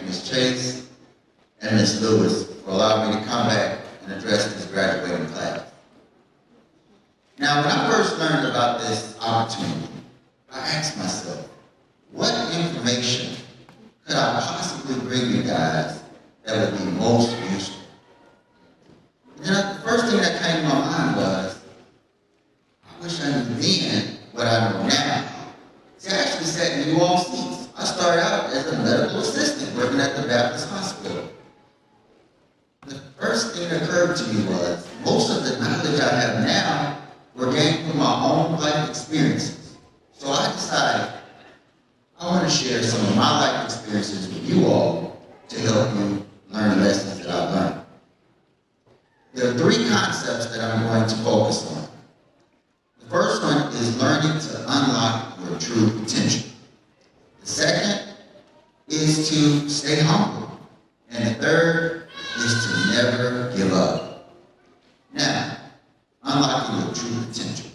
Ms. Chase, and Ms. Lewis for allowing me to come back and address this graduating class. Now, when I first learned about this opportunity, I asked myself, what information could I possibly bring you guys that would be most useful? And the first thing that came to my mind was, I wish I knew then what I know now. See, I actually sat in you all seats. I started out as a medical assistant working at the Baptist Hospital. The first thing that occurred to me was, most of the knowledge I have now were gained from my own life experiences. So I decided I want to share some of my life experiences with you all to help you learn the lessons that I've learned. There are three concepts that I'm going to focus on. The first one is learning to unlock your true potential. The second is to stay humble. And the third is to never give up. Now, unlocking your true potential.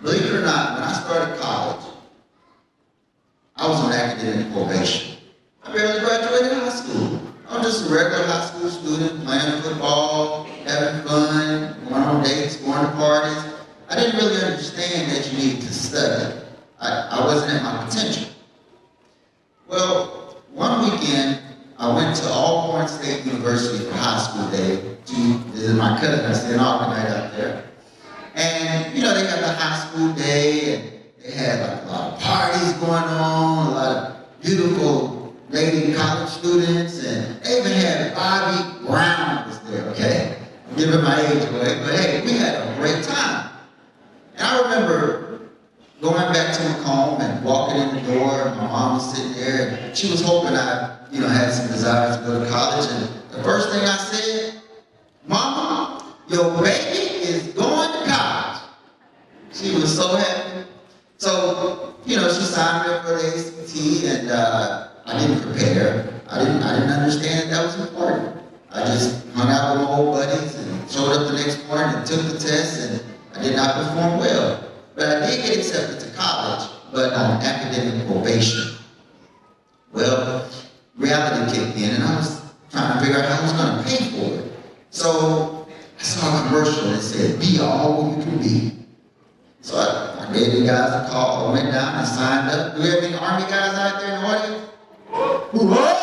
Believe it or not, when I started college, I was on academic probation. I barely graduated high school. I was just a regular high school student, playing football, having fun, going on dates, going to parties. I didn't really understand that you needed to study. I wasn't at my potential. Well, one weekend, I went to Alcorn State University for high school day to visit my cousin. I stayed an overnight out there. And, you know, they had the high school day, and they had like a lot of parties going on, a lot of beautiful lady college students, and they even had Bobby Brown was there, okay? I'm giving my age away, but hey, we had a great time. And I remember going back to Macomb and walking in the door, and my mom was sitting there, and she was hoping I, had some desires to go to college, and the first thing I said, Mama, your baby is going to college. She was so happy. So, she signed me up for the ACT, and I didn't prepare. I didn't understand that was important. I just hung out with my old buddies and showed up the next morning and took the test, and I did not perform well. But I did get accepted to college, but on academic probation. Well, reality kicked in, and I was trying to figure out how I was going to pay for it. So I saw a commercial that said, be all you can be. So I gave the guys a call. I went down and signed up. Do we have any Army guys out there in the audience? What?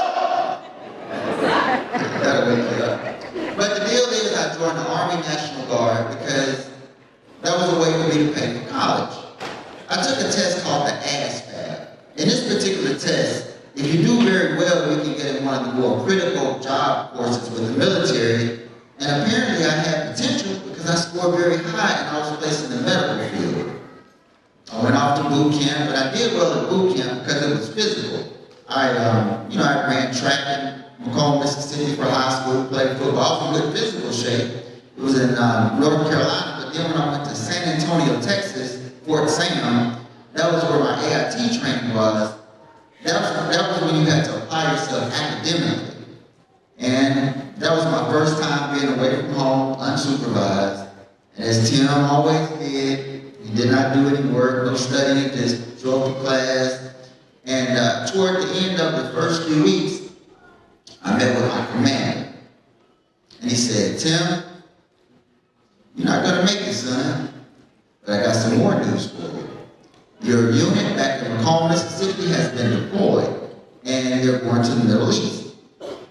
That'll wake you up. But the deal is I joined the Army National Guard because that was a way for me to pay for college. I took a test called the ASVAB. In this particular test, if you do very well, you can get in one of the more critical job courses with the military. And apparently I had potential because I scored very high and I was placed in the medical field. I went off to boot camp, but I did well at boot camp because it was physical. I ran track in Macomb, Mississippi for high school, played football. I was in good physical shape. It was in North Carolina, but then when I went to San Antonio, Texas, Fort Sam, that was where my AIT training was. That was when you had to apply yourself academically. And that was my first time being away from home, unsupervised. And as Tim always did, he did not do any work, no studying, just show up to class. And toward the end of the first few weeks, I met with my commander. And he said, Tim, you're not going to make it, son. But I got some more news for you. Your unit back in Macomb, Mississippi has been deployed, and they're going to the Middle East.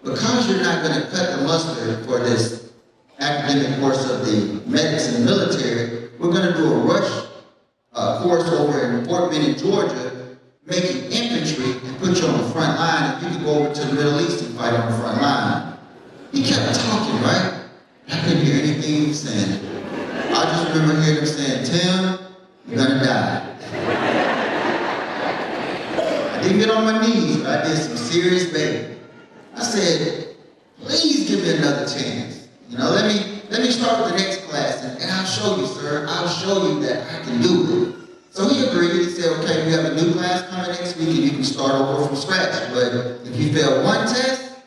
Because you're not going to cut the mustard for this academic course of the medics and military, we're going to do a rush course over in Fort Benning, Georgia, make you infantry and put you on the front line, and you can go over to the Middle East and fight on the front line. He kept talking, right? I couldn't hear anything he was saying. I just remember hearing him saying, Tim, you're going to die. I didn't get on my knees, but I did some serious begging. I said, please give me another chance. Let me start with the next class, and I'll show you, sir. I'll show you that I can do it. So he agreed. He said, okay, we have a new class coming next week, and you can start over from scratch. But if you fail one test,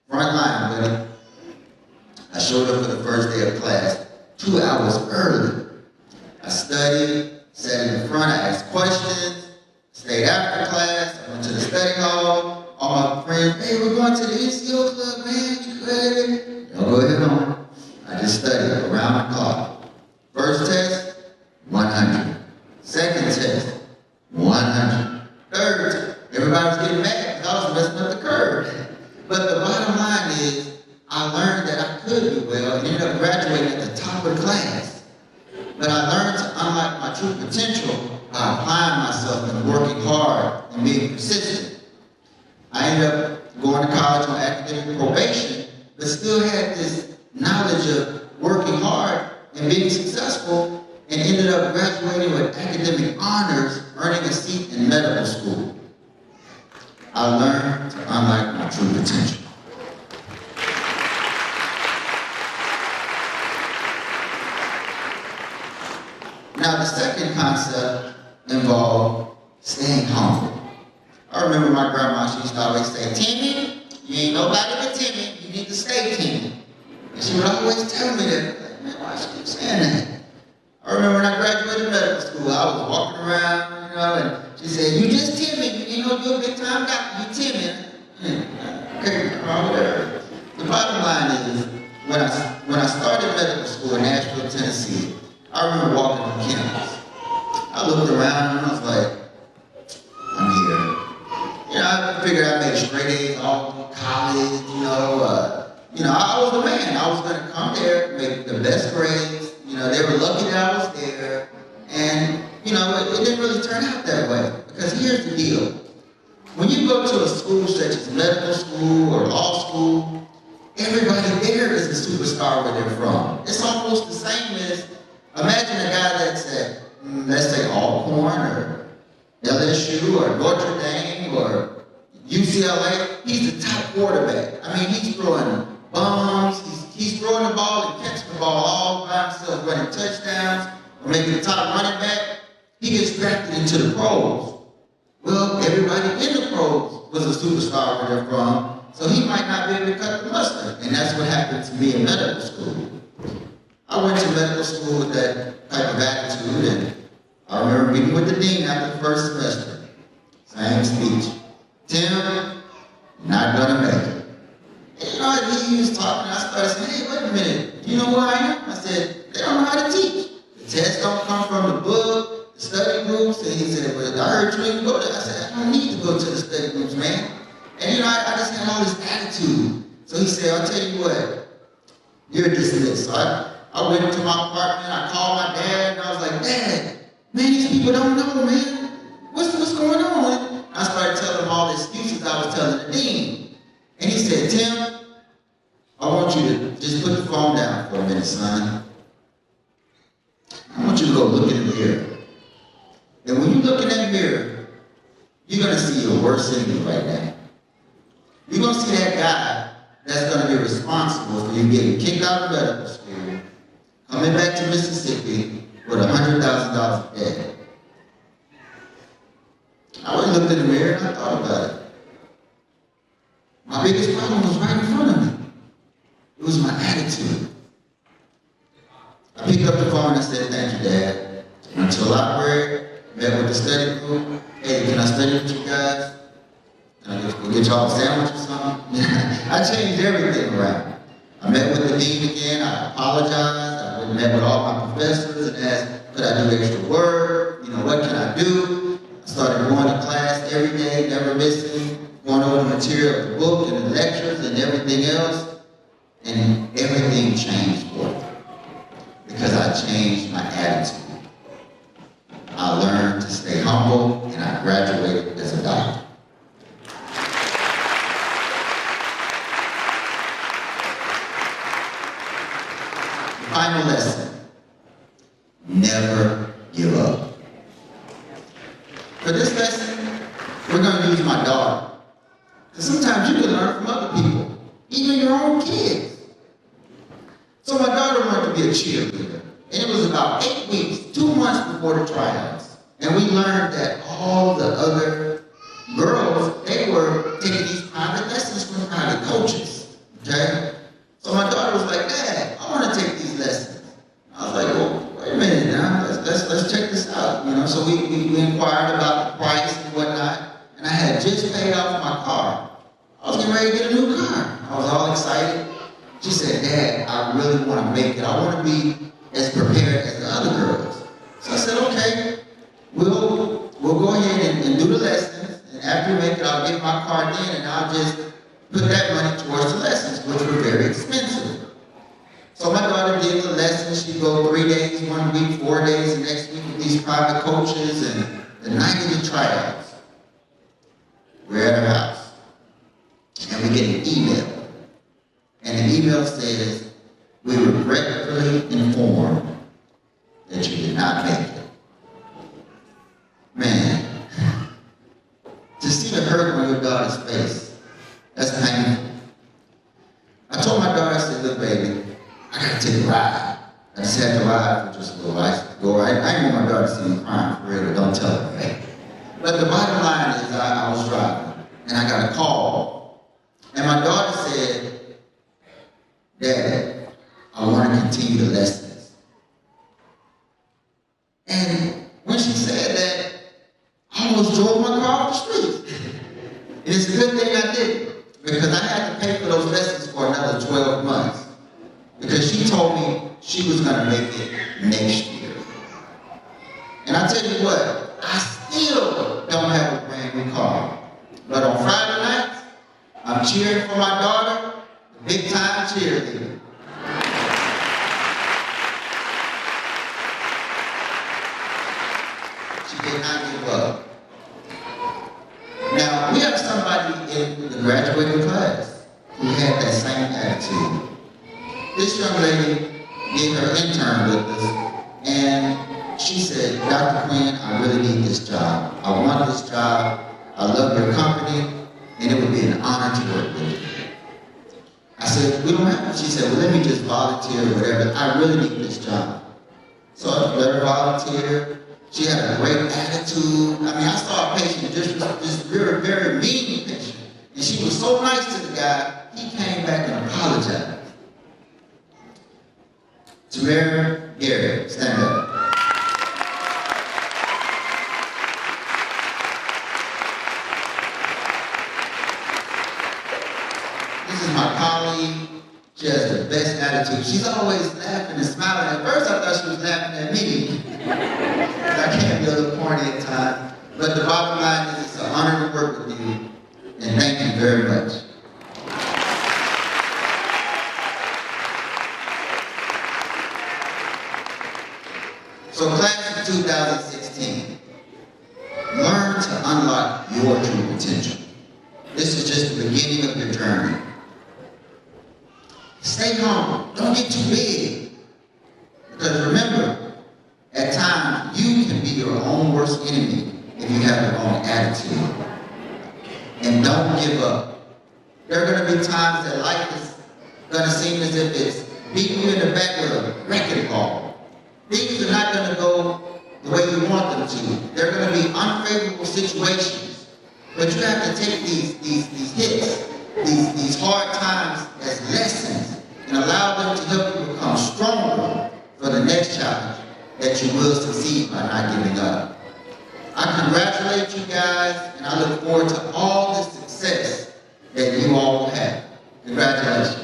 front line, buddy. I showed up for the first day of class 2 hours early. I studied, sat in the front, I asked questions, stayed after class, I went to the study hall. All my friends, hey, we're going to the NCO club, man, you good? Y'all go ahead on. I just studied around the clock. First test, 100. Second test, 100. Third, everybody was getting mad because I was messing up the curve. But the bottom line is, I learned that I could do well and ended up graduating at the top of the class. But I learned to unlock my true potential by applying myself and working hard and being persistent. I ended up going to college on academic probation, but still had this knowledge of working hard and being successful, and ended up graduating with academic honors, earning a seat in medical school. I learned to unlock my true potential. Now, the second concept involved staying humble. I remember my grandma, she used to always say, Timmy, you ain't nobody but Timmy, you need to stay Timmy. And she would always tell me that. Like, man, why she keep saying that? I remember when I graduated medical school, I was walking around, and she said, you just Timmy, you know, you're a big time doctor, you Timmy. Okay, whatever. The bottom line is, when I started medical school in Nashville, Tennessee, I remember walking on campus. I looked around and I was like, I'm here. I figured I made straight A's all through college, I was the man. I was going to come there, make the best grades. They were lucky that I was there. And, it didn't really turn out that way. Because here's the deal. When you go to a school such as medical school or law school, everybody there is a superstar where they're from. It's almost the same as, imagine a guy that's at, let's say, Alcorn or LSU or Notre Dame or UCLA. He's the top quarterback. I mean, he's throwing bombs, he's throwing the ball and catching the ball all by himself, running touchdowns or making the top running back. He gets drafted into the pros. Well, everybody in the pros was a superstar where they're from, so he might not be able to cut the mustard. And that's what happened to me in medical school. I went to medical school with that type of attitude, and I remember meeting with the dean after the first semester. Same speech. Tim, not gonna make it. And he was talking, and I started saying, hey, wait a minute, do you know who I am? I said, they don't know how to teach. The tests don't come from the book, the study groups, and he said, well, I heard you didn't go there. I said, I don't need to go to the study groups, man. And I just had all this attitude. So he said, I'll tell you what, you're dismissed. So I went into my apartment, I called my dad, and I was like, Dad, man, these people don't know, man. What's going on? And I started telling him all the excuses I was telling the dean. And he said, Tim, I want you to just put the phone down for a minute, son. I want you to go look in the mirror. And when you look in that mirror, you're going to see your worst enemy right now. You're going to see that guy that's going to be responsible for you getting kicked out of medical school, coming back to Mississippi with $100,000 of debt. I went and looked in the mirror and I thought about it. My biggest problem was right in front of me. It was my attitude. I picked up the phone and I said, thank you, Dad. Went to the library, met with the study group. Hey, can I study with you guys? Can I go get y'all a sandwich or something? I changed everything around. I met with the dean again. I apologized. I went and met with all my professors and asked, could I do extra work? What can I do? I started going to class every day, never missing, going over the material of the book and the lectures and everything else. And everything changed for me because I changed my attitude. I learned to stay humble and I graduated as a doctor. Final lesson, never give up. For this lesson, we're going to use my daughter. Because sometimes you can learn from other people, even your own kids. So my daughter wanted to be a cheerleader. And it was about 8 weeks, 2 months before the tryouts. And we learned that all the other girls, they were taking these private lessons from private coaches. Okay? So my daughter was like, Dad, I want to take these lessons. I was like, well, wait a minute now, let's check this out. So we inquired about the price and whatnot, and I had just paid off my car. I getting ready to get a new car. I was all excited. She said, Dad, I really want to make it. I want to be as prepared as the other girls. So I said, okay, we'll go ahead and do the lessons. And after we make it, I'll get my car in and I'll just put that money towards the lessons, which were very expensive. So my daughter did the lessons. She'd go 3 days, 1 week, 4 days, the next week with these private coaches. And the night of the tryouts, we're at her house. And we get an email. And the email says, we regretfully inform that you did not make it. Man, to see the hurt on your daughter's face, that's painful. I told my daughter, I said, look, baby, I gotta take a ride. I just had to ride for just a little while. I ain't want my daughter to see me crying for real, don't tell her, right? But the bottom line is I was driving, and I got a call. And my daughter said, Dad, I want to continue the lessons. And when she said that, I almost drove my car off the street. And it's a good thing I did, because I had to pay for those lessons for another 12 months. Because she told me she was going to make it next year. And I tell you what, I still don't have a brand new car. But on Friday nights, I'm cheering for my daughter, the big time cheerleader. She did not give up. Now, we have somebody in the graduating class who had that same attitude. This young lady did her intern with us, and she said, Dr. Quinn, I really need this job. I want this job. I love your company, and it would be an honor to work with you. I said, we don't have to. She said, well, let me just volunteer or whatever. I really need this job. So I let her volunteer. She had a great attitude. I mean, I saw a patient, just very, very mean patient. And she was so nice to the guy, he came back and apologized. Tamara Gary, stand up. This is my colleague. She has the best attitude. She's always laughing and smiling. At first I thought she was laughing at me. I can't be a little corny at times. But the bottom line is it's an honor to work with you. And thank you very much. So class of 2016, learn to unlock your true potential. This is just the beginning of your journey. Stay humble. Don't get too big. Because remember, at times, you can be your own worst enemy if you have the wrong attitude. And don't give up. There are going to be times that life is going to seem as if it's beating you in the back with a wrecking ball. Things are not going to go the way you want them to. There are going to be unfavorable situations. But you have to take these hits, these hard times as lessons and allow them to help you become stronger for the next challenge that you will succeed by not giving up. I congratulate you guys, and I look forward to all the success that you all will have. Congratulations.